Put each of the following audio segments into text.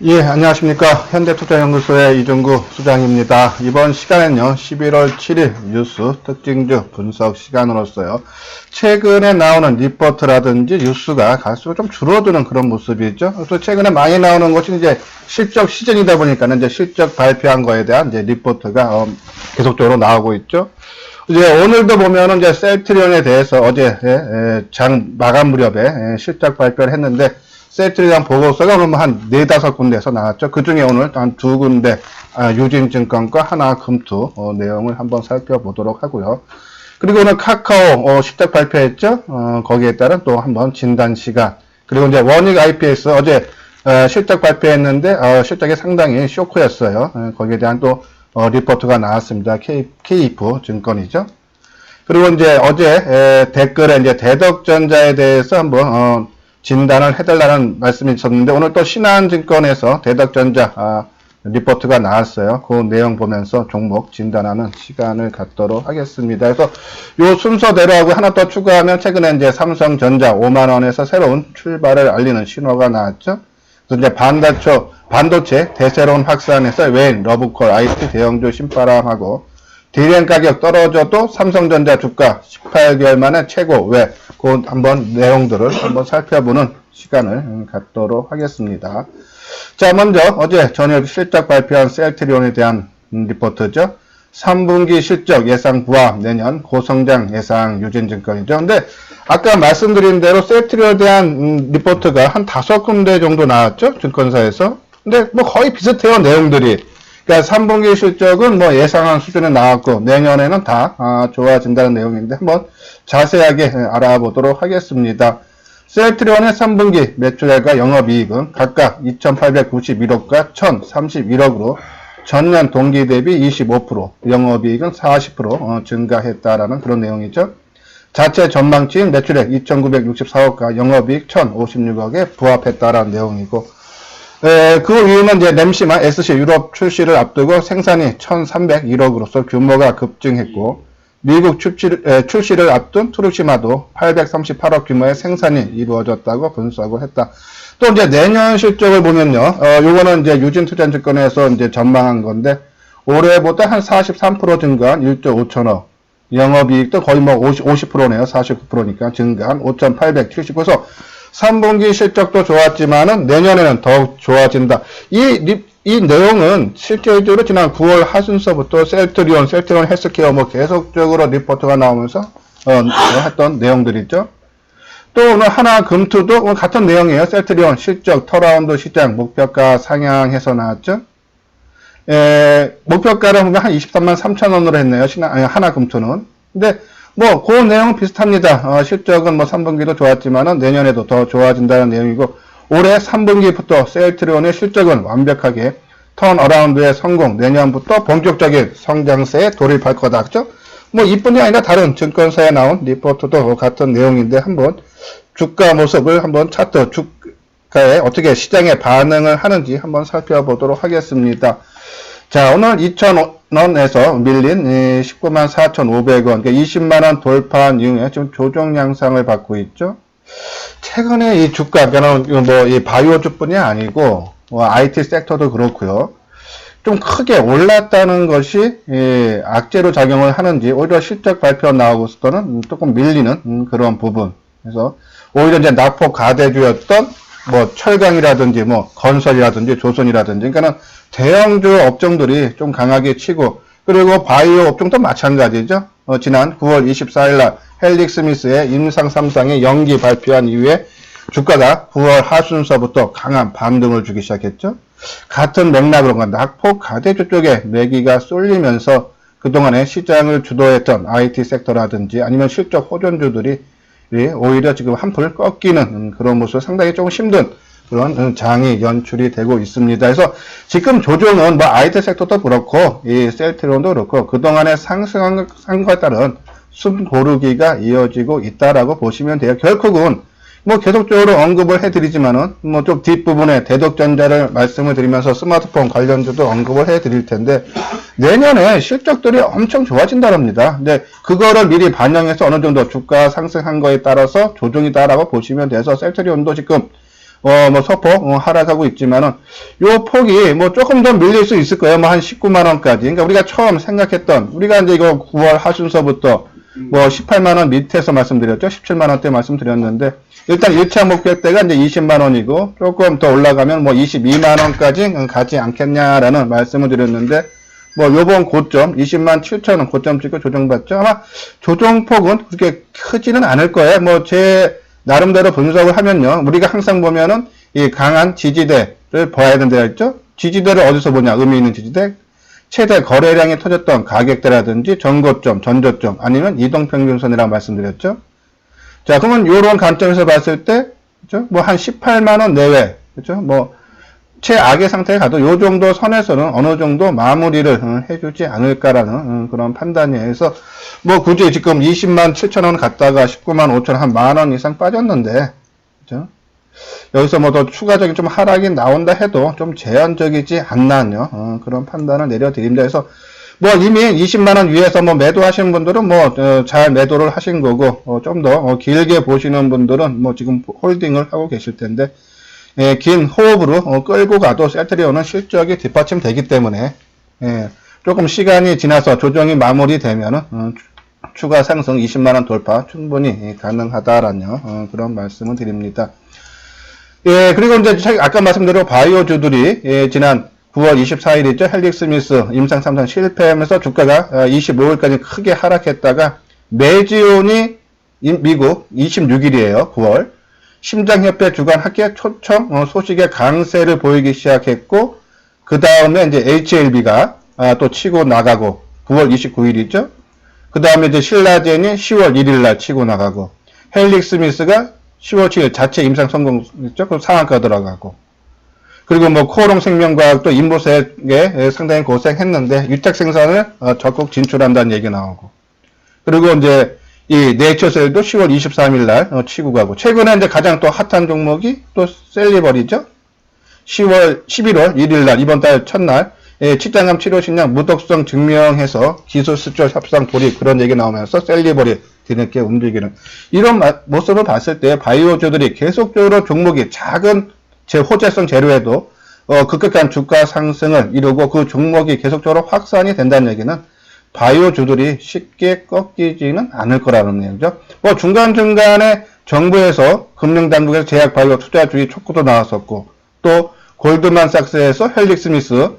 예, 안녕하십니까. 현대투자연구소의 이종구 수장입니다. 이번 시간엔요, 11월 7일 뉴스 특징주 분석 시간으로서요, 최근에 나오는 리포트라든지 뉴스가 갈수록 좀 줄어드는 그런 모습이죠. 그래서 최근에 많이 나오는 것이 이제 실적 시즌이다 보니까는 이제 실적 발표한 거에 대한 이제 리포트가 계속적으로 나오고 있죠. 이제 오늘도 보면은 이제 셀트리온에 대해서 어제 장 마감 무렵에 실적 발표를 했는데, 셀트리온 보고서가 오늘 한 4-5군데에서 나왔죠. 그 중에 오늘 한 2군데, 유진증권과 하나금투 내용을 한번 살펴보도록 하고요. 그리고 오늘 카카오 실적 발표했죠. 거기에 따른 또 한번 진단 시간. 그리고 이제 원익 IPS 어제 실적 발표했는데 실적이 상당히 쇼크였어요. 거기에 대한 또 리포트가 나왔습니다. KF 증권이죠. 그리고 이제 어제 댓글에 이제 대덕전자에 대해서 한번 진단을 해달라는 말씀이 있었는데, 오늘 또 신한증권에서 대덕전자 리포트가 나왔어요. 그 내용 보면서 종목 진단하는 시간을 갖도록 하겠습니다. 그래서 요 순서대로 하고 하나 더 추가하면 최근에 이제 삼성전자 5만원에서 새로운 출발을 알리는 신호가 나왔죠. 그래서 이제 반도체 대세론 확산에서 웬 러브콜 IT 대형주 신바람하고 디램 가격 떨어져도 삼성전자 주가 18개월 만에 최고 왜? 그 한번 내용들을 한번 살펴보는 시간을 갖도록 하겠습니다. 자, 먼저 어제 저녁 실적 발표한 셀트리온에 대한 리포트죠. 3분기 실적 예상 부합, 내년 고성장 예상 유진증권이죠. 근데 아까 말씀드린 대로 셀트리온에 대한 리포트가 한 5군데 정도 나왔죠. 증권사에서. 근데 뭐 거의 비슷해요, 내용들이. 그러니까 3분기 실적은 뭐 예상한 수준에 나왔고 내년에는 다 좋아진다는 내용인데 한번 자세하게 알아보도록 하겠습니다. 셀트리온의 3분기 매출액과 영업이익은 각각 2,891억과 1,031억으로 전년 동기 대비 25%, 영업이익은 40% 증가했다라는 그런 내용이죠. 자체 전망치인 매출액 2,964억과 영업이익 1,056억에 부합했다라는 내용이고, 그 이유는 이제 램시마 SC 유럽 출시를 앞두고 생산이 1,301억으로서 규모가 급증했고, 미국 출시를 앞둔 투르시마도 838억 규모의 생산이 이루어졌다고 분석을 했다. 또 이제 내년 실적을 보면요, 요거는 이제 유진투자증권에서 이제 전망한 건데, 올해보다 한 43% 증가한 1조 5천억, 영업이익도 거의 뭐 50%네요. 49%니까 증가한 5,879서 3분기 실적도 좋았지만은 내년에는 더욱 좋아진다. 이 내용은 실질적으로 지난 9월 하순서부터 셀트리온 헬스케어 뭐 계속적으로 리포트가 나오면서 했던 내용들이죠. 또 오늘 하나금투도 같은 내용이에요. 셀트리온 실적 터라운드 시장 목표가 상향해서 나왔죠. 목표가를 보면 한 23만 3천 원으로 했네요. 하나금투는. 근데 뭐, 그 내용 비슷합니다. 실적은 뭐 3분기도 좋았지만은 내년에도 더 좋아진다는 내용이고, 올해 3분기부터 셀트리온의 실적은 완벽하게 턴어라운드의 성공, 내년부터 본격적인 성장세에 돌입할 거다. 그죠? 뭐, 이뿐이 아니라 다른 증권사에 나온 리포트도 같은 내용인데, 한번 주가 모습을 한번 차트, 주가에 어떻게 시장에 반응을 하는지 한번 살펴보도록 하겠습니다. 자, 오늘 2,000원에서 밀린 19만 4,500원, 그러니까 20만원 돌파한 이후에 지금 조정 양상을 받고 있죠. 최근에 이 주가, 그러니까 뭐, 이 바이오주뿐이 아니고, IT 섹터도 그렇고요. 좀 크게 올랐다는 것이, 악재로 작용을 하는지, 오히려 실적 발표 나오고서는 조금 밀리는 그런 부분. 그래서, 오히려 이제 낙폭 가대주였던, 뭐, 철강이라든지, 뭐, 건설이라든지, 조선이라든지, 그러니까는 대형주 업종들이 좀 강하게 치고, 그리고 바이오 업종도 마찬가지죠. 지난 9월 24일날 헬릭스미스의 임상 3상의 연기 발표한 이후에 주가가 9월 하순서부터 강한 반등을 주기 시작했죠. 같은 맥락으로 낙폭 가대주 쪽에 매기가 쏠리면서 그동안에 시장을 주도했던 IT 섹터라든지 아니면 실적 호전주들이 오히려 지금 한풀 꺾이는 그런 모습, 상당히 조금 힘든 그런 장이 연출이 되고 있습니다. 그래서 지금 조정은 뭐 IT 섹터도 그렇고 이 셀트리온도 그렇고 그동안에 상승한 것에 따른 숨 고르기가 이어지고 있다라고 보시면 돼요. 결국은 뭐 계속적으로 언급을 해드리지만은 뭐 좀 뒷부분에 대덕전자를 말씀을 드리면서 스마트폰 관련주도 언급을 해드릴 텐데 내년에 실적들이 엄청 좋아진다랍니다. 근데 그거를 미리 반영해서 어느 정도 주가 상승한 거에 따라서 조정이다라고 보시면 돼서 셀트리온도 지금 뭐 소폭 하락하고 있지만은 요 폭이 뭐 조금 더 밀릴 수 있을 거예요. 뭐 한 19만 원까지. 그러니까 우리가 처음 생각했던 우리가 이제 이거 9월 하순서부터 뭐 18만 원 밑에서 말씀드렸죠. 17만 원대 말씀드렸는데 일단 1차 목표대가 이제 20만 원이고 조금 더 올라가면 뭐 22만 원까지 가지 않겠냐라는 말씀을 드렸는데 뭐 요번 고점 20만 7천 원 고점 찍고 조정받죠. 아마 조정폭은 그렇게 크지는 않을 거예요. 뭐 제 나름대로 분석을 하면요. 우리가 항상 보면은 이 강한 지지대를 봐야 된다 했죠. 지지대를 어디서 보냐? 의미 있는 지지대. 최대 거래량이 터졌던 가격대라든지 전고점, 전저점 아니면 이동평균선이라고 말씀드렸죠. 자, 그러면 이런 관점에서 봤을 때, 그죠? 뭐 한 18만 원 내외, 그죠? 뭐 최악의 상태에 가도 요 정도 선에서는 어느 정도 마무리를 해주지 않을까라는 그런 판단이에서 뭐 굳이 지금 20만 7천 원 갔다가 19만 5천 원 한 만 원 이상 빠졌는데, 그죠? 여기서 뭐 더 추가적인 좀 하락이 나온다 해도 좀 제한적이지 않나요? 그런 판단을 내려드립니다. 그래서 뭐 이미 20만원 위에서 뭐 매도하시는 분들은 뭐 잘 매도를 하신 거고 좀 더 길게 보시는 분들은 뭐 지금 홀딩을 하고 계실 텐데 긴 호흡으로 끌고 가도 셀트리온은 실적이 뒷받침되기 때문에 조금 시간이 지나서 조정이 마무리되면은 추가 상승 20만원 돌파 충분히 가능하다라는 그런 말씀을 드립니다. 예, 그리고 이제 아까 말씀드린 바이오주들이 지난 9월 24일이죠. 헬릭스미스 임상 3상 실패하면서 주가가 25일까지 크게 하락했다가 매지온이 미국 26일이에요. 9월 심장협회 주간 학계 초청 소식에 강세를 보이기 시작했고 그 다음에 이제 HLB가 또 치고 나가고 9월 29일이죠. 그 다음에 이제 신라젠이 10월 1일날 치고 나가고 헬릭스미스가 10월 7일 자체 임상 성공했죠. 그럼 상한가 들어가고. 그리고 뭐 코오롱 생명과학도 인보세에 상당히 고생했는데 유택 생산을 적극 진출한다는 얘기 나오고. 그리고 이제 이 네이처셀도 10월 23일 날 치고 가고. 최근에 이제 가장 또 핫한 종목이 또 셀리버리죠. 11월 1일 날 이번 달 첫날 직장암 치료 신약 무독성 증명해서 기술 수출 협상 돌입 그런 얘기 나오면서 셀리버리 뒤늦게 움직이는 이런 모습을 봤을 때 바이오주들이 계속적으로 종목이 작은 호재성 재료에도 급격한 주가 상승을 이루고 그 종목이 계속적으로 확산이 된다는 얘기는 바이오주들이 쉽게 꺾이지는 않을 거라는 얘기죠. 뭐 중간중간에 정부에서 금융당국에서 제약 바이오 투자주의 촉구도 나왔었고 또 골드만삭스에서 헬릭스미스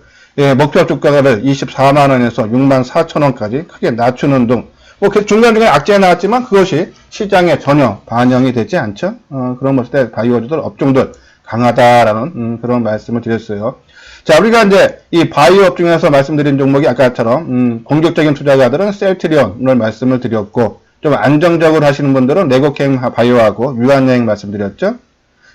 목표 주가를 24만원에서 6만 4천원까지 크게 낮추는 등 뭐 중간중간에 악재가 나왔지만 그것이 시장에 전혀 반영이 되지 않죠. 그런 모습 때 바이오주들 업종들 강하다라는 그런 말씀을 드렸어요. 자, 우리가 이제 이 바이오 업종에서 말씀드린 종목이 아까처럼 공격적인 투자자들은 셀트리온을 말씀을 드렸고 좀 안정적으로 하시는 분들은 레고캠 바이오하고 유한여행 말씀드렸죠.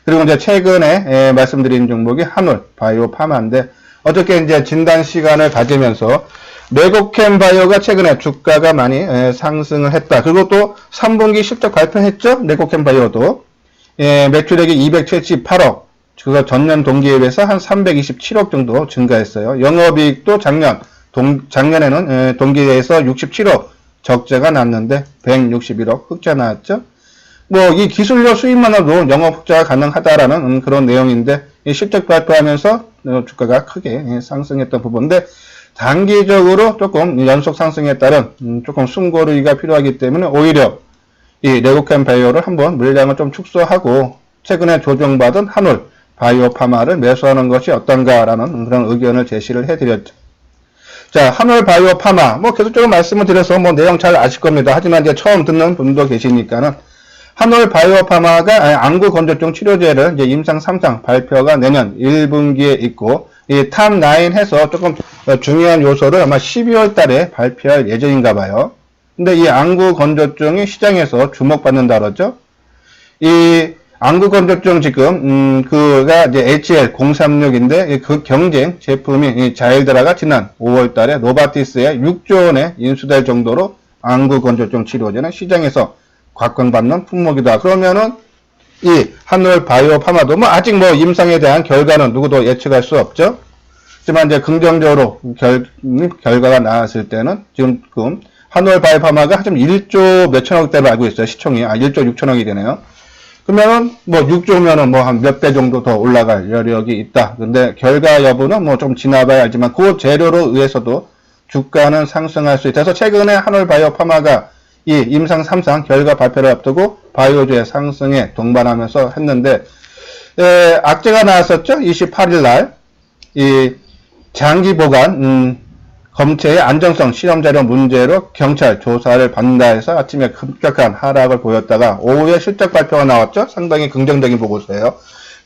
그리고 이제 최근에 말씀드린 종목이 한올 바이오 파마인데 어저께 이제 진단 시간을 가지면서 레고캠 바이오가 최근에 주가가 많이 상승을 했다. 그리고 또 3분기 실적 발표했죠. 레고캠 바이오도 매출액이 278억. 그거 전년 동기에 비해서 한 327억 정도 증가했어요. 영업이익도 작년에는 동기에서 67억 적자가 났는데 161억 흑자 나왔죠. 뭐 이 기술료 수입만으로도 영업 흑자가 가능하다라는 그런 내용인데 이 실적 발표하면서 주가가 크게 상승했던 부분인데 단기적으로 조금 연속 상승에 따른 조금 숨고르기가 필요하기 때문에 오히려 이 레고캠 바이오를 한번 물량을 좀 축소하고 최근에 조정받은 한올 바이오 파마를 매수하는 것이 어떤가라는 그런 의견을 제시를 해드렸죠. 자, 한올 바이오 파마 뭐 계속적으로 말씀을 드려서 뭐 내용 잘 아실 겁니다. 하지만 이제 처음 듣는 분도 계시니까는 한올 바이오 파마가 안구 건조증 치료제를 이제 임상 3상 발표가 내년 1분기에 있고 이 탑9 해서 조금 중요한 요소를 아마 12월 달에 발표할 예정인가 봐요. 근데 이 안구 건조증이 시장에서 주목받는다 그러죠. 이 안구 건조증 지금 그가 이제 HL036인데 그 경쟁 제품이 자일드라가 지난 5월 달에 노바티스에 6조 원에 인수될 정도로 안구 건조증 치료제는 시장에서 곽광받는 품목이다. 그러면은 이 한올 바이오 파마도 뭐 아직 뭐 임상에 대한 결과는 누구도 예측할 수 없죠. 하지만 이제 긍정적으로 결과가 나왔을 때는 지금 한올 바이오 파마가 좀 1조 몇천억대로 알고 있어요. 시총이 1조 6천억이 되네요. 그러면은 뭐 6조면은 뭐 한 몇 배 정도 더 올라갈 여력이 있다. 근데 결과 여부는 뭐 좀 지나봐야 알지만 그 재료로 의해서도 주가는 상승할 수 있다. 그래서 최근에 한올바이오 파마가 이 임상 3상 결과 발표를 앞두고 바이오주의 상승에 동반하면서 했는데, 악재가 나왔었죠. 28일 날 이 장기 보관 검체의 안정성 실험자료 문제로 경찰 조사를 받는다 해서 아침에 급격한 하락을 보였다가 오후에 실적 발표가 나왔죠. 상당히 긍정적인 보고서예요.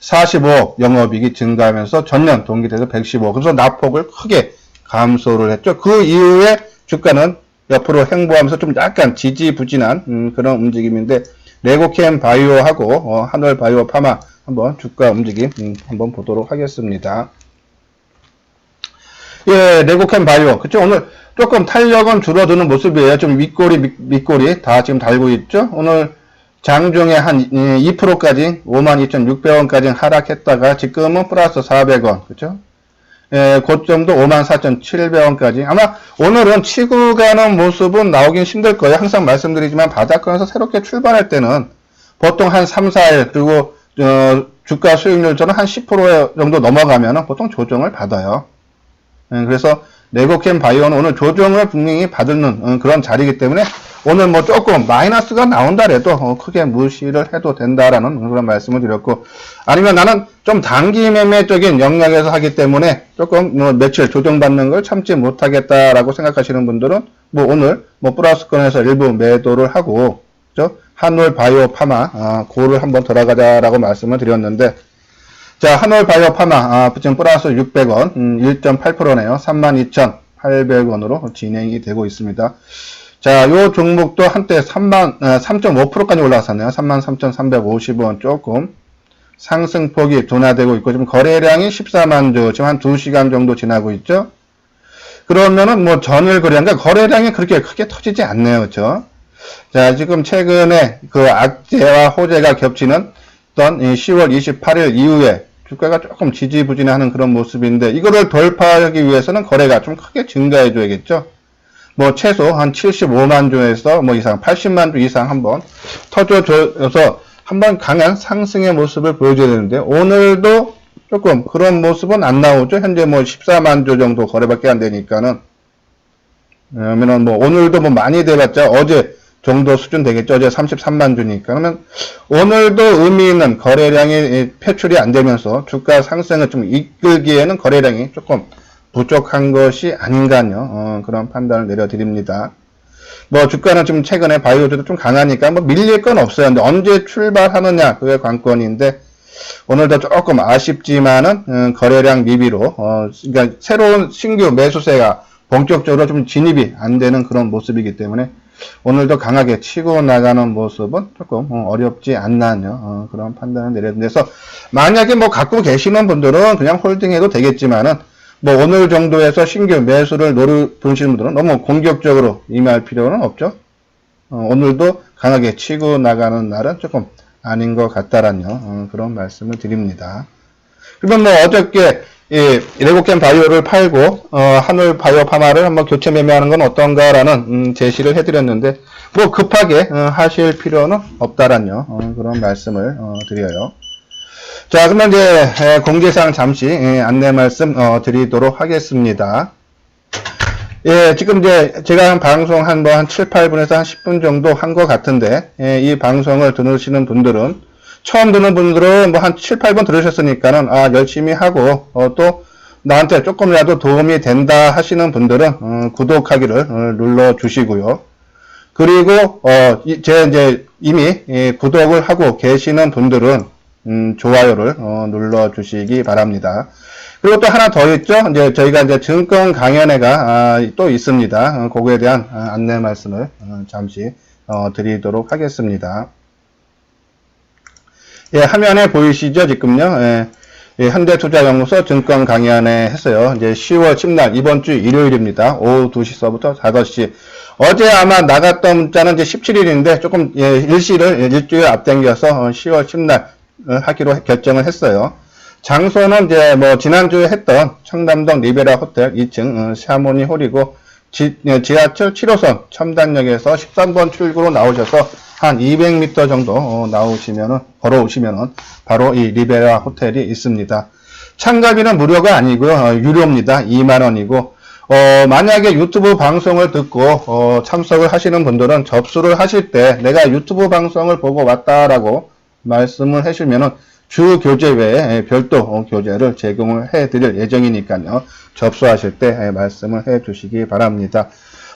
45억 영업이익이 증가하면서 전년 동기 대비 115억. 그래서 낙폭을 크게 감소를 했죠. 그 이후에 주가는 옆으로 횡보하면서 좀 약간 지지부진한 그런 움직임인데, 레고캠 바이오하고 한올 바이오 파마 한번 주가 움직임 한번 보도록 하겠습니다. 예, 레고캠 바이오. 그쵸? 오늘 조금 탄력은 줄어드는 모습이에요. 좀 윗꼬리, 밑꼬리 다 지금 달고 있죠? 오늘 장중에 한 2%까지 52,600원까지 하락했다가 지금은 플러스 400원. 그쵸? 예, 고점도 54,700원까지. 아마 오늘은 치고 가는 모습은 나오긴 힘들 거예요. 항상 말씀드리지만 바닥권에서 새롭게 출발할 때는 보통 한 3, 4일, 그리고 주가 수익률 저는 한 10% 정도 넘어가면 보통 조정을 받아요. 그래서 레고캠 바이오는 오늘 조정을 분명히 받는 그런 자리이기 때문에 오늘 뭐 조금 마이너스가 나온다래도 크게 무시를 해도 된다라는 그런 말씀을 드렸고, 아니면 나는 좀 단기 매매적인 영역에서 하기 때문에 조금 뭐 며칠 조정받는 걸 참지 못하겠다라고 생각하시는 분들은 뭐 오늘 뭐 플러스권에서 일부 매도를 하고, 그죠? 한올 바이오 파마 고를 한번 들어가자라고 말씀을 드렸는데, 자, 한올 바이오 파마 지금 플러스 600원 1.8%네요. 32,800원으로 진행이 되고 있습니다. 자, 요 종목도 한때 3.5%까지 올라왔었네요. 33,350원 조금 상승폭이 둔화되고 있고, 지금 거래량이 14만 주, 지금 한 2시간 정도 지나고 있죠. 그러면은 뭐 전일 거래량과 거래량이 그렇게 크게 터지지 않네요. 그렇죠? 자, 지금 최근에 그 악재와 호재가 겹치는 어떤 10월 28일 이후에 주가가 조금 지지부진하는 그런 모습인데, 이거를 돌파하기 위해서는 거래가 좀 크게 증가해 줘야겠죠. 뭐 최소 한 75만 주에서 뭐 이상 80만 주 이상 한번 터져줘서 한번 강한 상승의 모습을 보여줘야 되는데, 오늘도 조금 그런 모습은 안 나오죠. 현재 뭐 14만 주 정도 거래밖에 안 되니까는, 그러면은 뭐 오늘도 뭐 많이 돼봤자 어제 정도 수준 되겠죠. 어제 33만 주니까. 그러면 오늘도 의미 있는 거래량이 표출이 안 되면서 주가 상승을 좀 이끌기에는 거래량이 조금 부족한 것이 아닌가요. 그런 판단을 내려드립니다. 뭐 주가는 좀 최근에 바이오주도 좀 강하니까 뭐 밀릴 건 없어요. 근데 언제 출발하느냐 그게 관건인데, 오늘도 조금 아쉽지만은 거래량 미비로 그러니까 새로운 신규 매수세가 본격적으로 좀 진입이 안 되는 그런 모습이기 때문에 오늘도 강하게 치고 나가는 모습은 조금 어렵지 않나요. 그런 판단을 내려서, 만약에 뭐 갖고 계시는 분들은 그냥 홀딩해도 되겠지만은, 뭐 오늘 정도에서 신규 매수를 보시는 분들은 너무 공격적으로 임할 필요는 없죠. 오늘도 강하게 치고 나가는 날은 조금 아닌 것 같다라는 그런 말씀을 드립니다. 그러면 뭐 어저께 레고캠 바이오를 팔고 한올 바이오 파마를 한번 교체 매매하는 건 어떤가라는 제시를 해드렸는데, 뭐 급하게 하실 필요는 없다라는 그런 말씀을 드려요. 자, 그러면 이제 공지사항 잠시 안내 말씀 드리도록 하겠습니다. 예, 지금 이제 제가 한 방송 한 7, 8분에서 한 10분 정도 한 것 같은데, 이 방송을 들으시는 분들은, 처음 듣는 분들은 뭐 한 7, 8번 들으셨으니까는, 열심히 하고, 또 나한테 조금이라도 도움이 된다 하시는 분들은, 구독하기를 눌러주시고요. 그리고, 이제 이미 구독을 하고 계시는 분들은, 좋아요를 눌러주시기 바랍니다. 그리고 또 하나 더 있죠. 이제 저희가 이제 증권 강연회가 또 있습니다. 그거에 대한 안내 말씀을 잠시 드리도록 하겠습니다. 예, 화면에 보이시죠? 지금요. 예, 현대투자연구소 증권 강연회 했어요. 이제 10월 10날 이번 주 일요일입니다. 오후 2시서부터 5시. 어제 아마 나갔던 문자는 이제 17일인데 조금 일시를 일주일 앞당겨서 10월 10날 하기로 결정을 했어요. 장소는 이제 뭐 지난주에 했던 청담동 리베라 호텔 2층 샤모니 홀이고, 지하철 7호선 첨단역에서 13번 출구로 나오셔서 한 200m 정도 나오시면은, 걸어오시면은 바로 이 리베라 호텔이 있습니다. 참가비는 무료가 아니고요. 유료입니다. 2만원이고, 만약에 유튜브 방송을 듣고, 참석을 하시는 분들은 접수를 하실 때 내가 유튜브 방송을 보고 왔다라고 말씀을 해주면은 주 교재 외에 별도 교재를 제공을 해 드릴 예정이니까요. 접수하실 때 말씀을 해 주시기 바랍니다.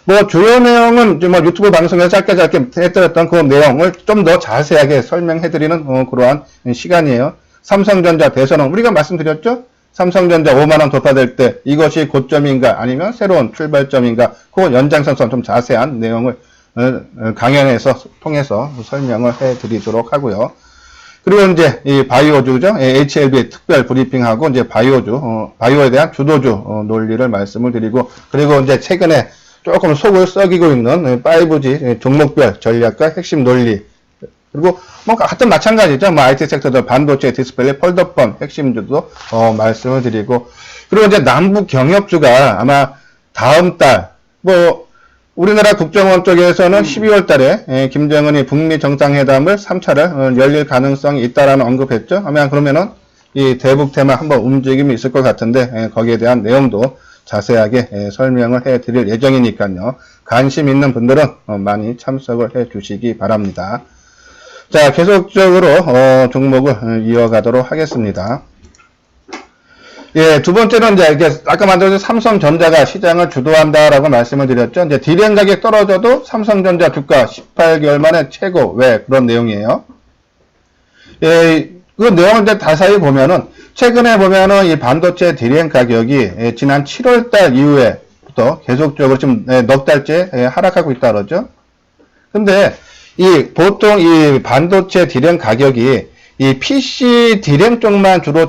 뭐 주요 내용은 뭐 유튜브 방송에서 짧게 해드렸던 그 내용을 좀 더 자세하게 설명해 드리는 그러한 시간이에요. 삼성전자 대선언 우리가 말씀드렸죠? 삼성전자 5만원 돌파될 때 이것이 고점인가 아니면 새로운 출발점인가 그 연장선선 좀 자세한 내용을 강연에서 통해서 설명을 해 드리도록 하고요. 그리고 이제 이 바이오주죠. HLB 특별 브리핑하고 이제 바이오에 대한 주도주 논리를 말씀을 드리고 그리고 이제 최근에 조금 속을 썩이고 있는 5G 종목별 전략과 핵심 논리 그리고 뭐 같은 마찬가지죠. 뭐 IT 섹터도 반도체, 디스플레이, 폴더폰 핵심주도 말씀을 드리고 그리고 이제 남북 경협주가 아마 다음 달 뭐 우리나라 국정원 쪽에서는 12월 달에 김정은이 북미 정상회담을 3차를 열릴 가능성이 있다라는 언급했죠. 아마 그러면은 이 대북 테마 한번 움직임이 있을 것 같은데 거기에 대한 내용도 자세하게 설명을 해 드릴 예정이니까요. 관심 있는 분들은 많이 참석을 해 주시기 바랍니다. 자, 계속적으로 종목을 이어가도록 하겠습니다. 예, 두 번째는 이제 이렇게 아까 만들어진 삼성전자가 시장을 주도한다라고 말씀을 드렸죠. 이제 디램 가격 떨어져도 삼성전자 주가 18개월 만에 최고 왜 그런 내용이에요. 예, 그 내용을 이제 자세히 보면은 최근에 보면은 이 반도체 디램 가격이 지난 7월달 이후에부터 계속적으로 지금 넉 달째 하락하고 있다 그러죠. 근데 보통 이 반도체 디램 가격이 이 PC 디램 쪽만 주로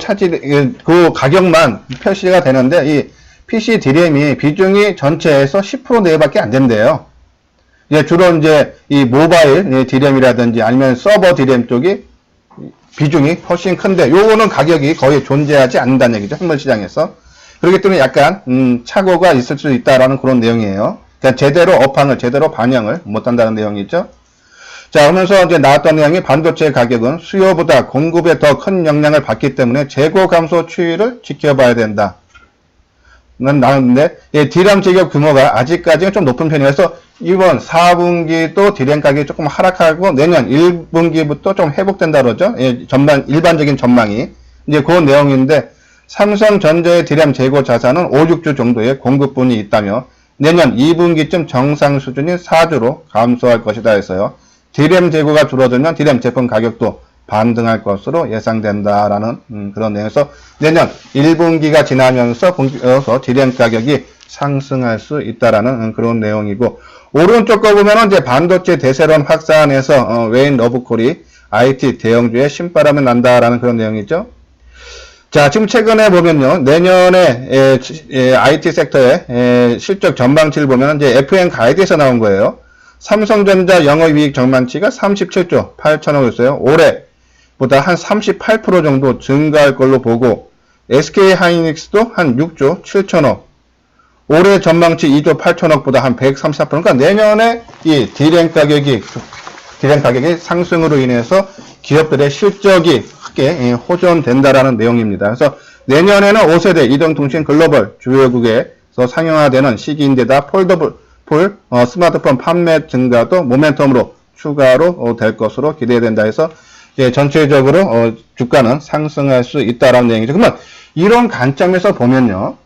그 가격만 표시가 되는데 이 PC 디램이 비중이 전체에서 10% 내외밖에 안 된대요. 주로 이제 이 모바일 디램이라든지 아니면 서버 디램 쪽이 비중이 훨씬 큰데 요거는 가격이 거의 존재하지 않는다는 얘기죠. 현물 시장에서. 그렇기 때문에 약간 착오가 있을 수 있다라는 그런 내용이에요. 그러니까 제대로 반영을 못 한다는 내용이죠. 자, 그러면서 이제 나왔던 내용이 반도체 가격은 수요보다 공급에 더 큰 영향을 받기 때문에 재고 감소 추이를 지켜봐야 된다. 나왔는데, 디램 제격 규모가 아직까지는 좀 높은 편이라서 이번 4분기도 디램 가격이 조금 하락하고 내년 1분기부터 좀 회복된다 그러죠. 일반적인 전망이. 이제 그 내용인데, 삼성전자의 디램 재고 자산은 5, 6주 정도의 공급분이 있다며 내년 2분기쯤 정상 수준인 4주로 감소할 것이다 해서요. 디램 재고가 줄어들면 디램 제품 가격도 반등할 것으로 예상된다라는 그런 내용에서 내년 1분기가 지나면서 본격적으로 디램 가격이 상승할 수 있다라는 그런 내용이고 오른쪽 거 보면은 이제 반도체 대세론 확산해서 웨인 러브콜이 IT 대형주에 신바람이 난다라는 그런 내용이죠. 자, 지금 최근에 보면요, 내년에 IT 섹터의 실적 전망치를 보면 이제 FN 가이드에서 나온 거예요. 삼성전자 영업이익 전망치가 37조 8천억이었어요. 올해보다 한 38% 정도 증가할 걸로 보고 SK하이닉스도 한 6조 7천억 올해 전망치 2조 8천억보다 한 134%. 그러니까 내년에 이 디램 가격이 상승으로 인해서 기업들의 실적이 크게 호전된다라는 내용입니다. 그래서 내년에는 5세대 이동통신 글로벌 주요국에서 상용화되는 시기인데다 스마트폰 판매 증가도 모멘텀으로 추가로 될 것으로 기대된다 해서 전체적으로 주가는 상승할 수 있다라는 얘기죠. 그러면 이런 관점에서 보면요.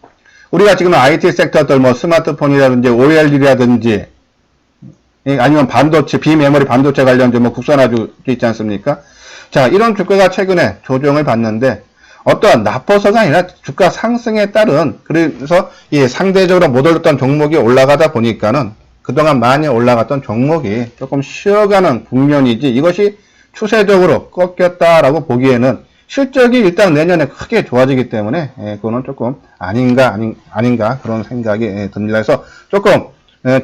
우리가 지금 IT 섹터들 뭐 스마트폰이라든지 OLED라든지 아니면 반도체, 비메모리 반도체 관련된 뭐 국산화주 있지 않습니까? 자, 이런 주가가 최근에 조정을 받는데 어떠한 나빠서가 아니라 주가 상승에 따른 그래서 상대적으로 못 올랐던 종목이 올라가다 보니까는 그동안 많이 올라갔던 종목이 조금 쉬어가는 국면이지 이것이 추세적으로 꺾였다라고 보기에는 실적이 일단 내년에 크게 좋아지기 때문에 그거는 조금 아닌가 그런 생각이 듭니다. 그래서 조금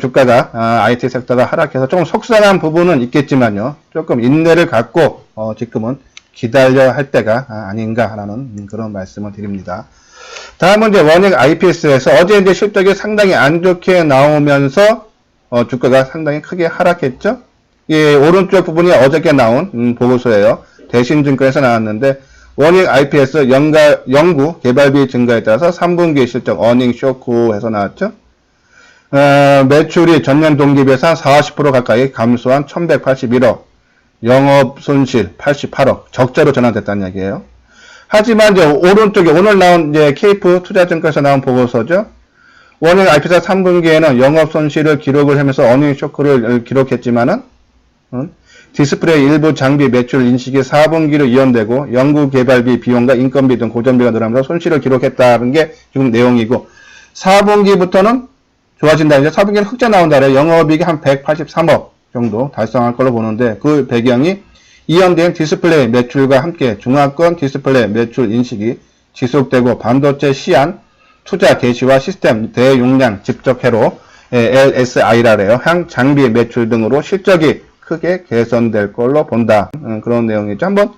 주가가 IT 섹터가 하락해서 조금 속상한 부분은 있겠지만요. 조금 인내를 갖고 지금은 기다려야 할 때가 아닌가라는 그런 말씀을 드립니다. 다음은 이제 원익 IPS에서 어제 이제 실적이 상당히 안 좋게 나오면서 주가가 상당히 크게 하락했죠. 이 오른쪽 부분이 어저께 나온 보고서예요. 대신증권에서 나왔는데 원익 IPS 연구 개발비 증가에 따라서 3분기 실적 어닝 쇼크해서 나왔죠. 매출이 전년 동기 비해서 한 40% 가까이 감소한 1181억, 영업 손실 88억, 적자로 전환됐다는 얘기예요. 하지만 이제 오른쪽에 오늘 나온 이제 케이프 투자증권에서 나온 보고서죠. 원익 IP사 3분기에는 영업 손실을 기록을 하면서 어닝 쇼크를 기록했지만은 디스플레이 일부 장비 매출 인식이 4분기로 이연되고 연구 개발비 비용과 인건비 등 고정비가 늘어나면서 손실을 기록했다는 게 지금 내용이고 4분기부터는 좋아진다. 이제 4분기는 흑자 나온다. 영업이익이 한 183억 정도 달성할 걸로 보는데 그 배경이 이연된 디스플레이 매출과 함께 중화권 디스플레이 매출 인식이 지속되고 반도체 시안 투자 개시와 시스템 대용량 직접 회로 LSI라래요. 향 장비 매출 등으로 실적이 크게 개선될 걸로 본다. 그런 내용이죠. 한번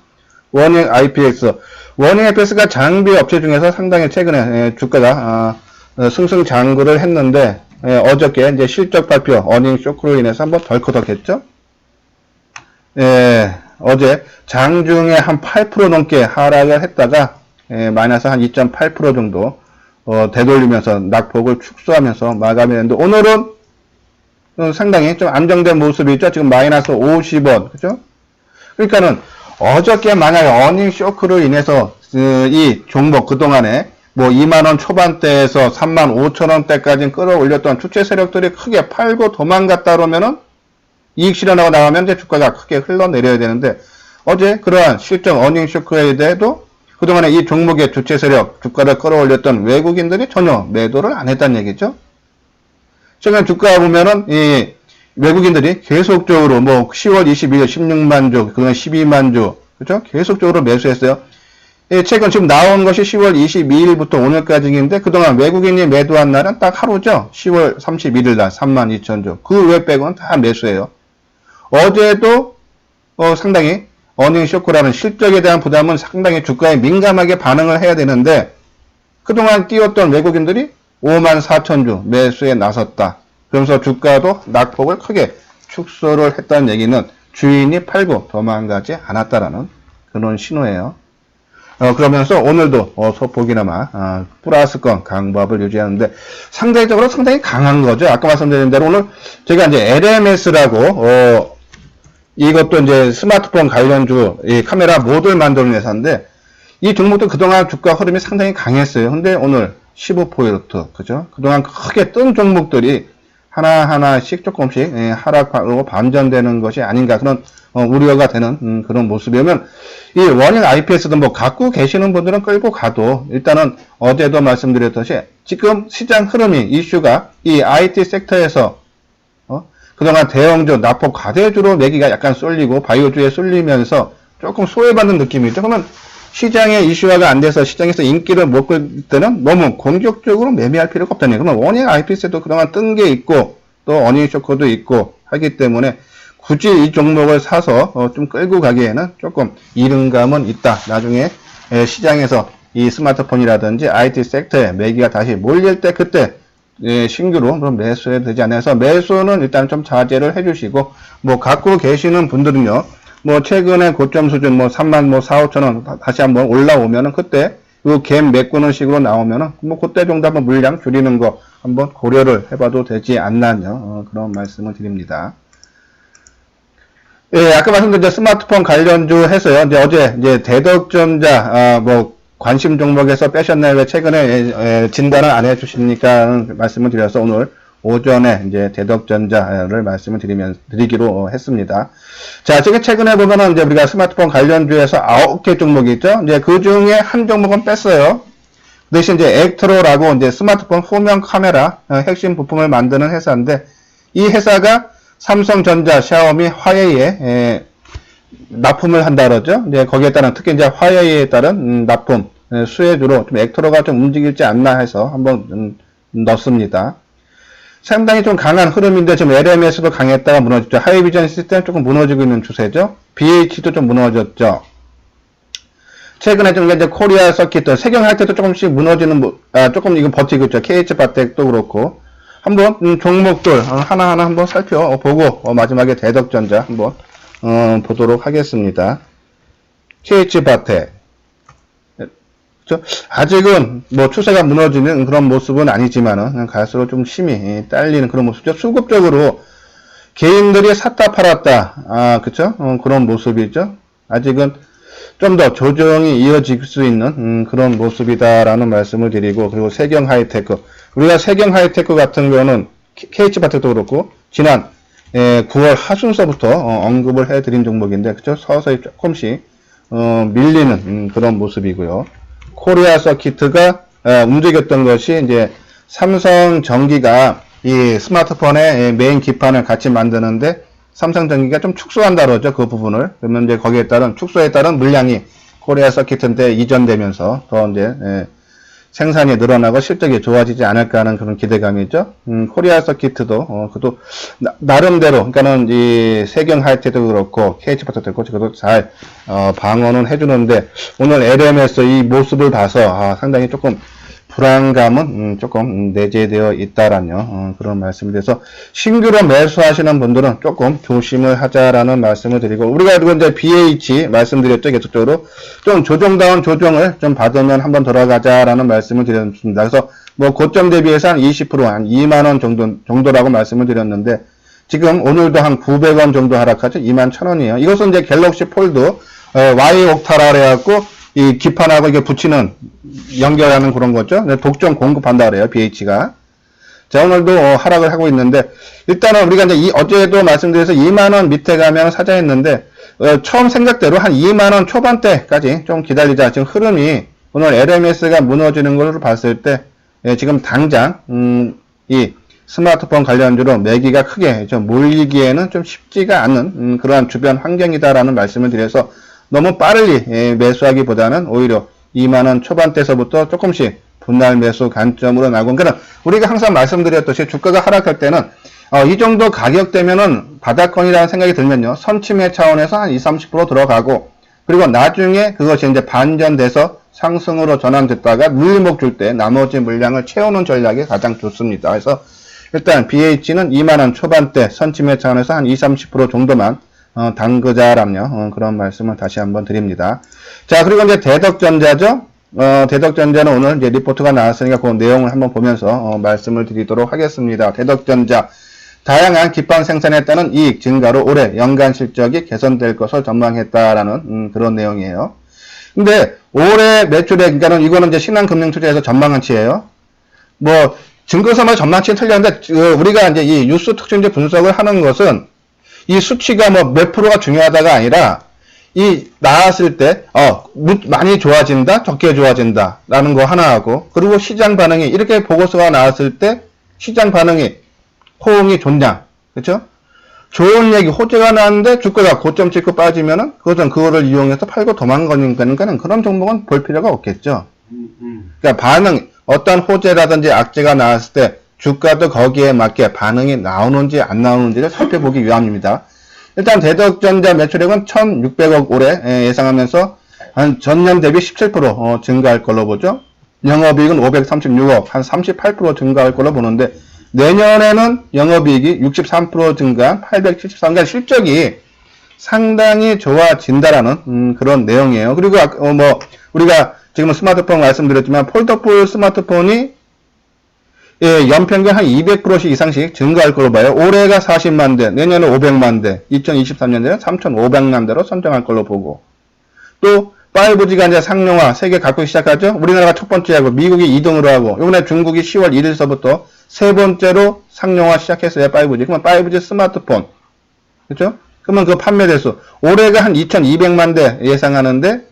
원익 IPX. 원익 IPX가 장비 업체 중에서 상당히 최근에 주가가 승승장구를 했는데 어저께 이제 실적 발표 어닝 쇼크로 인해서 한번 덜커덕했죠. 어제 장중에 한 8% 넘게 하락을 했다가 마이너스 한 2.8% 정도 되돌리면서 낙폭을 축소하면서 마감이 했는데 오늘은 상당히 좀 안정된 모습이죠. 지금 마이너스 50원. 그죠? 그러니까는 어저께 만약에 어닝 쇼크로 인해서 이 종목 그동안에 뭐 2만원 초반대에서 3만 5천원대까지 끌어올렸던 주체 세력들이 크게 팔고 도망갔다 그러면은 이익 실현하고 나가면 이제 주가가 크게 흘러내려야 되는데 어제 그러한 실적 어닝 쇼크에 대해도 그동안에 이 종목의 주체 세력 주가를 끌어올렸던 외국인들이 전혀 매도를 안 했다는 얘기죠. 최근 주가 보면은 이 외국인들이 계속적으로 뭐 10월 22일 16만 주, 그동안 12만 주, 그죠? 계속적으로 매수했어요. 최근 지금 나온 것이 10월 22일부터 오늘까지인데 그동안 외국인이 매도한 날은 딱 하루죠. 10월 31일 날 32,000주. 그 외 빼고는 다 매수해요. 어제도 상당히 어닝 쇼크라는 실적에 대한 부담은 상당히 주가에 민감하게 반응을 해야 되는데 그동안 뛰었던 외국인들이 54,000주 매수에 나섰다. 그러면서 주가도 낙폭을 크게 축소를 했다는 얘기는 주인이 팔고 도망가지 않았다라는 그런 신호예요. 그러면서 오늘도 소폭이나마 플러스권 강보합을 유지하는데 상대적으로 상당히 강한 거죠. 아까 말씀드린 대로 오늘 제가 이제 LMS라고 이것도 이제 스마트폰 관련주 이 카메라 모듈 만드는 회사인데 이 종목도 그동안 주가 흐름이 상당히 강했어요. 근데 오늘 15포인트 그죠? 그동안 크게 뜬 종목들이 하나하나씩 조금씩 하락으로 반전되는 것이 아닌가 그런 우려가 되는 그런 모습이면 이 원익 IPS도 뭐 갖고 계시는 분들은 끌고 가도 일단은 어제도 말씀드렸듯이 지금 시장 흐름이 이슈가 이 IT 섹터에서 그동안 대형주 납폭 과대주로 매기가 약간 쏠리고 바이오주에 쏠리면서 조금 소외받는 느낌이죠. 그러면 시장의 이슈화가 안 돼서 시장에서 인기를 못 끌 때는 너무 공격적으로 매매할 필요가 없다는 얘기예요. 그러면 원익 IPS도 그동안 뜬 게 있고 또 어닝 쇼크도 있고 하기 때문에 굳이 이 종목을 사서 좀 끌고 가기에는 조금 이른감은 있다. 나중에 시장에서 이 스마트폰이라든지 IT 섹터에 매기가 다시 몰릴 때 그때 신규로 매수해야 되지 않아요. 그래서 매수는 일단 좀 자제를 해주시고 뭐 갖고 계시는 분들은요. 뭐 최근에 고점 수준 뭐 3만 뭐 4, 5천원 다시 한번 올라오면은 그때 그 갭 메꾸는 식으로 나오면은 뭐 그때 정도 한번 물량 줄이는 거 한번 고려를 해봐도 되지 않나요? 그런 말씀을 드립니다. 예, 아까 말씀드린 스마트폰 관련주 해서요. 이제 어제 이제 대덕전자 뭐 관심 종목에서 빼셨나요? 왜 최근에 진단을 안 해주십니까? 말씀을 드려서 오늘 오전에 이제 대덕전자를 말씀을 드리기로 했습니다. 자, 지금 최근에 보면은 이제 우리가 스마트폰 관련주에서 9개 종목이 있죠. 이제 그 중에 한 종목은 뺐어요. 그 대신 이제 액트로라고 이제 스마트폰 후면 카메라 핵심 부품을 만드는 회사인데 이 회사가 삼성전자, 샤오미, 화웨이에 납품을 한다 그러죠. 이제 거기에 따른 특히 이제 화웨이에 따른 납품 수혜주로 좀 액트로가 좀 움직일지 않나 해서 한번 넣습니다. 상당히 좀 강한 흐름인데 지금 LMS도 강했다가 무너졌죠. 하이비전 시스템 조금 무너지고 있는 추세죠. BH도 좀 무너졌죠. 최근에 좀 이제 코리아 서킷 세경할 때도 조금씩 무너지는 조금 이건 버티고 있죠. KH바텍도 그렇고 한번 종목들 하나하나 한번 살펴보고 마지막에 대덕전자 한번 보도록 하겠습니다. KH바텍 아직은 뭐 추세가 무너지는 그런 모습은 아니지만은 갈수록 좀 힘이 딸리는 그런 모습이죠. 수급적으로 개인들이 샀다 팔았다 그쵸? 그런 모습이죠. 아직은 좀 더 조정이 이어질 수 있는 그런 모습이다라는 말씀을 드리고, 그리고 세경 하이테크, 우리가 세경 하이테크 같은 경우는 KH바텍도 그렇고 지난 9월 하순서부터 언급을 해드린 종목인데, 그쵸? 서서히 조금씩 밀리는 그런 모습이고요. 코리아 서키트가 움직였던 것이 이제 삼성전기가 이 스마트폰의 메인 기판을 같이 만드는데 삼성전기가 좀 축소한다 그러죠. 그 부분을. 그러면 이제 거기에 따른 축소에 따른 물량이 코리아 서키트한테 이전되면서 더 이제 생산이 늘어나고 실적이 좋아지지 않을까 하는 그런 기대감이 있죠. 코리아 서키트도 그것도 나름대로, 그러니까는 이 세경 하이텍도 그렇고 KH바텍도 그렇고 그것도 잘 방어는 해주는데, 오늘 LMS 이 모습을 봐서 상당히 조금 불안감은 조금 내재되어 있다라는 그런 말씀이 돼서, 신규로 매수하시는 분들은 조금 조심을 하자라는 말씀을 드리고, 우리가 그리고 이제 BH 말씀드렸죠. 계속적으로 좀 조정다운 조정을 좀 받으면 한번 들어가자라는 말씀을 드렸습니다. 그래서 뭐 고점 대비해서 한 20%, 한 2만원 정도라고 말씀을 드렸는데, 지금 오늘도 한 900원 정도 하락하죠. 21,000원이에요. 이것은 이제 갤럭시 폴드 Y 옥타라 그래갖고 이 기판하고 이게 붙이는, 연결하는 그런 거죠. 독점 공급한다 그래요, BH가. 자, 오늘도 하락을 하고 있는데, 일단은 우리가 이제 어제도 말씀드려서 2만원 밑에 가면 사자 했는데, 처음 생각대로 한 2만원 초반대까지 좀 기다리자. 지금 흐름이 오늘 LMS가 무너지는 걸로 봤을 때, 지금 당장, 이 스마트폰 관련주로 매기가 크게 좀 몰리기에는 좀 쉽지가 않은 그러한 주변 환경이다라는 말씀을 드려서, 너무 빠르게 매수하기보다는 오히려 2만원 초반대에서부터 조금씩 분할 매수 관점으로 나고, 그러니까 우리가 항상 말씀드렸듯이 주가가 하락할 때는 이 정도 가격대면은 바닥권이라는 생각이 들면요, 선침해 차원에서 한 20-30% 들어가고, 그리고 나중에 그것이 이제 반전돼서 상승으로 전환됐다가 물림목 줄 때 나머지 물량을 채우는 전략이 가장 좋습니다. 그래서 일단 BH는 2만원 초반대 선침해 차원에서 한 20-30% 정도만 당그자라며 그런 말씀을 다시 한번 드립니다. 자, 그리고 이제 대덕전자죠. 대덕전자는 오늘 이제 리포트가 나왔으니까 그 내용을 한번 보면서 말씀을 드리도록 하겠습니다. 대덕전자, 다양한 기판 생산에 따른 이익 증가로 올해 연간 실적이 개선될 것을 전망했다라는 그런 내용이에요. 근데 올해 매출액, 그러니까는 이거는 이제 신한금융투자에서 전망치예요. 뭐 증거서만 전망치는 틀렸는데, 우리가 이제 이 뉴스 특징제 분석을 하는 것은 이 수치가 뭐 몇 프로가 중요하다가 아니라, 이 나왔을 때 많이 좋아진다, 적게 좋아진다 라는 거 하나하고, 그리고 시장 반응이, 이렇게 보고서가 나왔을 때 시장 반응이 호응이 좋냐, 그렇죠? 좋은 얘기, 호재가 나왔는데 주가가 고점 찍고 빠지면은 그거를 이용해서 팔고 도망가니까는 그런 종목은 볼 필요가 없겠죠. 그러니까 반응, 어떤 호재라든지 악재가 나왔을 때 주가도 거기에 맞게 반응이 나오는지 안 나오는지를 살펴보기 위함입니다. 일단 대덕전자 매출액은 1,600억 올해 예상하면서 한 전년 대비 17% 증가할 걸로 보죠. 영업이익은 536억, 한 38% 증가할 걸로 보는데, 내년에는 영업이익이 63% 증가한 873억, 그러니까 실적이 상당히 좋아진다라는 그런 내용이에요. 그리고 뭐 우리가 지금 스마트폰 말씀드렸지만 폴더블 스마트폰이 연평균 한 200%씩 이상씩 증가할 걸로 봐요. 올해가 40만 대, 내년에 500만 대, 2023년에는 3,500만 대로 선정할 걸로 보고, 또 5G가 이제 상용화 세계 각국 시작하죠. 우리나라가 첫 번째 하고 미국이 2등으로 하고, 이번에 중국이 10월 1일서부터 세 번째로 상용화 시작했어요. 5G. 그러면 5G 스마트폰, 그렇죠? 그러면 그 판매 대수 올해가 한 2,200만 대 예상하는데,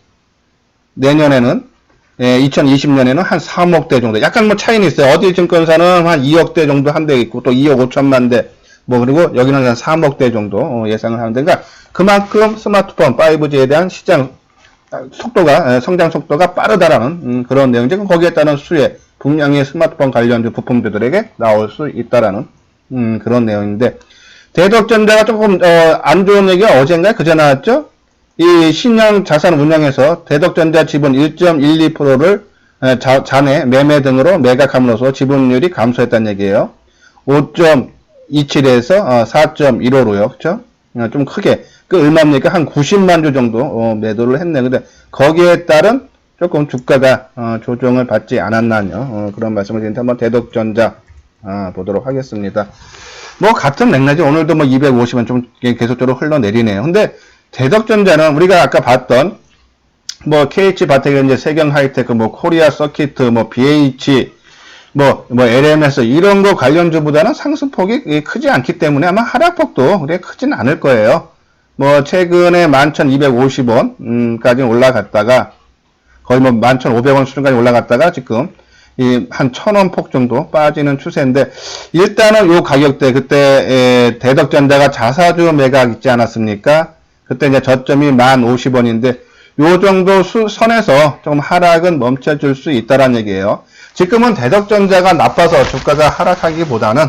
내년에는 2020년에는 한 3억 대 정도. 약간 뭐 차이는 있어요. 어디 증권사는 한 2억 대 정도 한 대 있고, 또 2억 5천만 대, 뭐, 그리고 여기는 한 3억 대 정도 예상을 하는데, 그러니까 그만큼 스마트폰 5G에 대한 시장 속도가, 성장 속도가 빠르다라는 그런 내용이죠. 거기에 따른 수혜, 분량의 스마트폰 관련주 부품주들에게 나올 수 있다라는 그런 내용인데, 대덕전자가 조금 안 좋은 얘기가 어젠가 그제 나왔죠. 이 신형 자산 운영에서 대덕전자 지분 1.12%를 자내 매매 등으로 매각함으로써 지분율이 감소했다는 얘기예요. 5.27에서 4.15로요. 그쵸? 좀 크게. 그 얼마입니까? 한 90만 주 정도 매도를 했네. 근데 거기에 따른 조금 주가가 조정을 받지 않았나요? 그런 말씀을 드리는데 한번 대덕전자 보도록 하겠습니다. 뭐 같은 맥락이 오늘도 뭐 250원 좀 계속적으로 흘러내리네요. 근데 대덕전자는 우리가 아까 봤던 뭐 KH 바텍, 세경 하이테크, 뭐 코리아 서키트, 뭐 BH, 뭐 LMS 이런 거 관련주보다는 상승폭이 크지 않기 때문에 아마 하락폭도 그렇게 크진 않을 거예요. 뭐 최근에 11,250원까지 올라갔다가 거의 뭐 11,500원 수준까지 올라갔다가 지금 한 1,000원 폭 정도 빠지는 추세인데, 일단은 요 가격대, 그때 대덕전자가 자사주 매각 있지 않았습니까? 그때 이제 저점이 10,050원인데 요 정도 선에서 조금 하락은 멈춰줄 수 있다라는 얘기예요. 지금은 대덕전자가 나빠서 주가가 하락하기보다는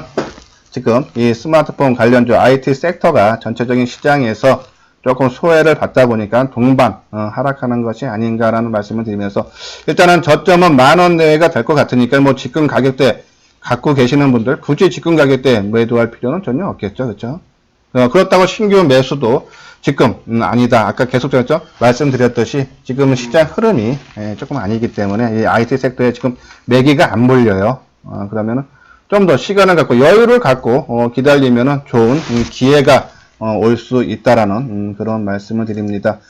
지금 이 스마트폰 관련주 IT 섹터가 전체적인 시장에서 조금 소외를 받다 보니까 동반 하락하는 것이 아닌가라는 말씀을 드리면서, 일단은 저점은 10,000원 내외가 될 것 같으니까 뭐 지금 가격대 갖고 계시는 분들 굳이 지금 가격대 매도할 필요는 전혀 없겠죠. 그렇죠? 그렇다고 신규 매수도 지금 아니다. 아까 계속 드렸죠? 말씀드렸듯이 지금은 시장 흐름이 조금 아니기 때문에 이 IT 섹터에 지금 매기가 안 몰려요. 그러면은 좀 더 시간을 갖고 여유를 갖고 기다리면은 좋은 기회가 올 수 있다라는 그런 말씀을 드립니다.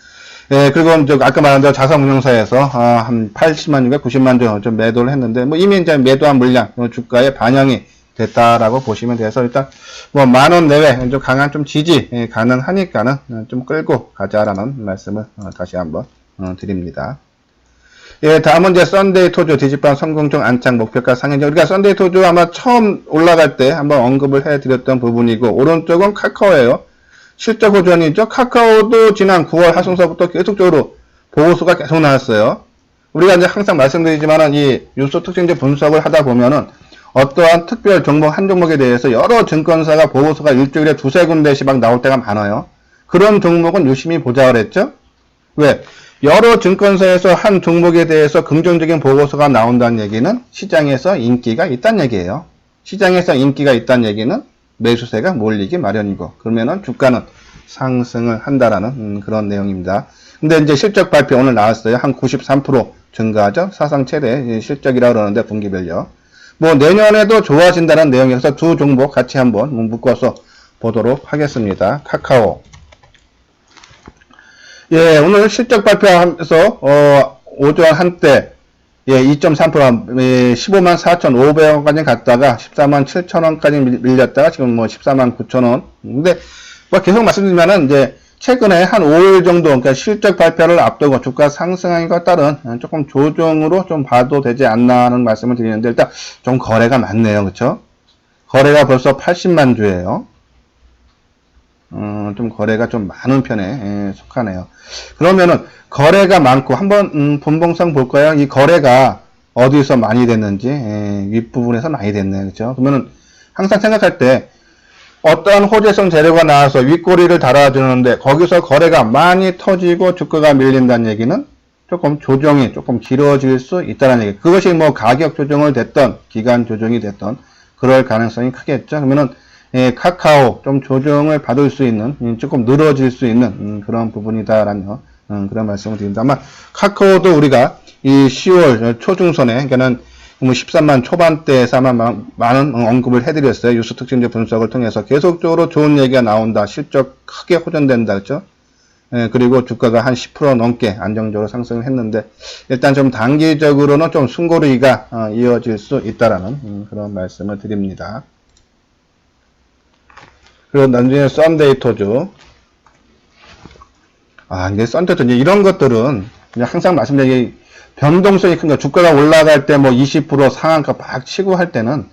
예, 그리고 아까 말한 대로 자산운용사에서 한 80만 주가 90만 주 좀 매도를 했는데, 뭐 이미 이제 매도한 물량 주가에 반영이 됐다라고 보시면 돼서, 일단 뭐 10,000원 내외 좀 강한 좀 지지 가능하니까는 좀 끌고 가자라는 말씀을 다시 한번 드립니다. 예, 다음은 이제 썬데이 토주 디지방 성공적 안착 목표가 상향. 우리가 썬데이 토주 아마 처음 올라갈 때 한번 언급을 해드렸던 부분이고, 오른쪽은 카카오예요. 실적 호전이죠. 카카오도 지난 9월 하순서부터 계속적으로 보고서가 계속 나왔어요. 우리가 이제 항상 말씀드리지만은 이 뉴스 특징적 분석을 하다 보면은 어떠한 특별 종목 한 종목에 대해서 여러 증권사가 보고서가 일주일에 두세 군데씩 막 나올 때가 많아요. 그런 종목은 유심히 보자 그랬죠. 왜? 여러 증권사에서 한 종목에 대해서 긍정적인 보고서가 나온다는 얘기는 시장에서 인기가 있다는 얘기예요. 시장에서 인기가 있다는 얘기는 매수세가 몰리기 마련이고, 그러면은 주가는 상승을 한다라는 그런 내용입니다. 근데 이제 실적 발표 오늘 나왔어요. 한 93% 증가하죠. 사상 최대 실적이라고 그러는데 분기별요. 뭐 내년에도 좋아진다는 내용이어서 두 종목 같이 한번 묶어서 보도록 하겠습니다. 카카오. 예, 오늘 실적 발표하면서 오전 한때 2.3% 154,500원까지 갔다가 147,000원까지 밀렸다가 지금 뭐 149,000원. 근데 뭐 계속 말씀드리면은 이제 최근에 한 5일 정도, 그러니까 실적 발표를 앞두고 주가 상승한 것 따른 조금 조정으로 좀 봐도 되지 않나 하는 말씀을 드리는데, 일단 좀 거래가 많네요. 그쵸? 거래가 벌써 80만 주예요. 좀 거래가 좀 많은 편에 속하네요. 그러면은 거래가 많고 한번 분봉상 볼까요? 이 거래가 어디서 많이 됐는지 윗부분에서 많이 됐네요. 그렇죠? 그러면은 항상 생각할 때 어떠한 호재성 재료가 나와서 윗꼬리를 달아주는데 거기서 거래가 많이 터지고 주가가 밀린다는 얘기는 조금 조정이 조금 길어질 수 있다는 얘기. 그것이 뭐 가격 조정을 됐던 기간 조정이 됐던 그럴 가능성이 크겠죠. 그러면은 카카오 좀 조정을 받을 수 있는, 조금 늘어질 수 있는 그런 부분이다라는 그런 말씀을 드립니다. 아마 카카오도 우리가 이 10월 초중선에, 그러니까는 뭐 13만 초반대에서 아마 많은 언급을 해드렸어요. 뉴스 특징적 분석을 통해서 계속적으로 좋은 얘기가 나온다. 실적 크게 호전된다. 그렇죠? 그리고 주가가 한 10% 넘게 안정적으로 상승을 했는데, 일단 좀 단기적으로는 좀 숨고르기가 이어질 수 있다라는 그런 말씀을 드립니다. 그리고 나중에 썬데이 토주. 이제 썬데이 토주, 이런 것들은 항상 말씀드린 변동성이 큰 거, 주가가 올라갈 때 뭐 20% 상한가 막 치고 할 때는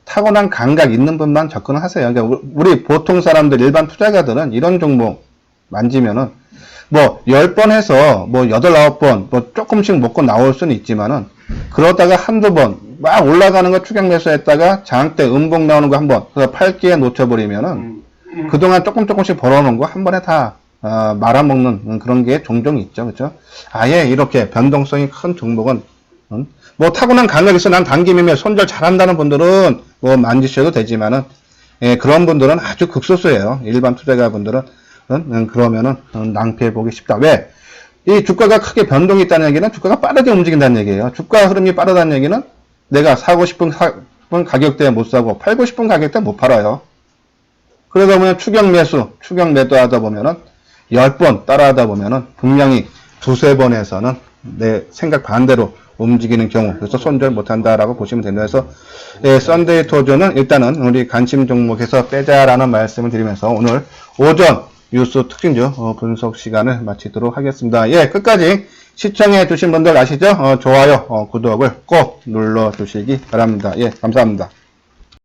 타고난 감각 있는 분만 접근을 하세요. 그러니까 우리 보통 사람들, 일반 투자가들은 이런 종목 만지면은 뭐 10번 해서 뭐 8, 9번 뭐 조금씩 먹고 나올 수는 있지만은, 그러다가 한두 번 막 올라가는 거 추격 매수했다가 장악 때 음봉 나오는 거 한번, 그래서 팔기에 놓쳐버리면은 그동안 조금씩 벌어놓은 거 한 번에 다 말아먹는 그런 게 종종 있죠. 그렇죠? 아예 이렇게 변동성이 큰 종목은 뭐 타고난 감각이 있어 난 단기 매매 손절 잘한다는 분들은 뭐 만지셔도 되지만은 예, 그런 분들은 아주 극소수예요. 일반 투자자 분들은 그러면은 낭패 보기 쉽다. 왜? 이 주가가 크게 변동이 있다는 얘기는 주가가 빠르게 움직인다는 얘기예요. 주가 흐름이 빠르다는 얘기는 내가 사고 싶은 가격대에 못 사고 팔고 싶은 가격대에 못 팔아요. 그러다 보면 추격 매수, 추격 매도하다 보면은 10번 따라하다 보면은 분명히 두세 번에서는 내 생각 반대로 움직이는 경우, 그래서 손절 못한다라고 보시면 됩니다. 그래서 예, 썬데이 도전은 일단은 우리 관심 종목에서 빼자라는 말씀을 드리면서 오늘 오전 뉴스 특징주 분석 시간을 마치도록 하겠습니다. 예, 끝까지 시청해 주신 분들 아시죠? 좋아요, 구독을 꼭 눌러 주시기 바랍니다. 예, 감사합니다.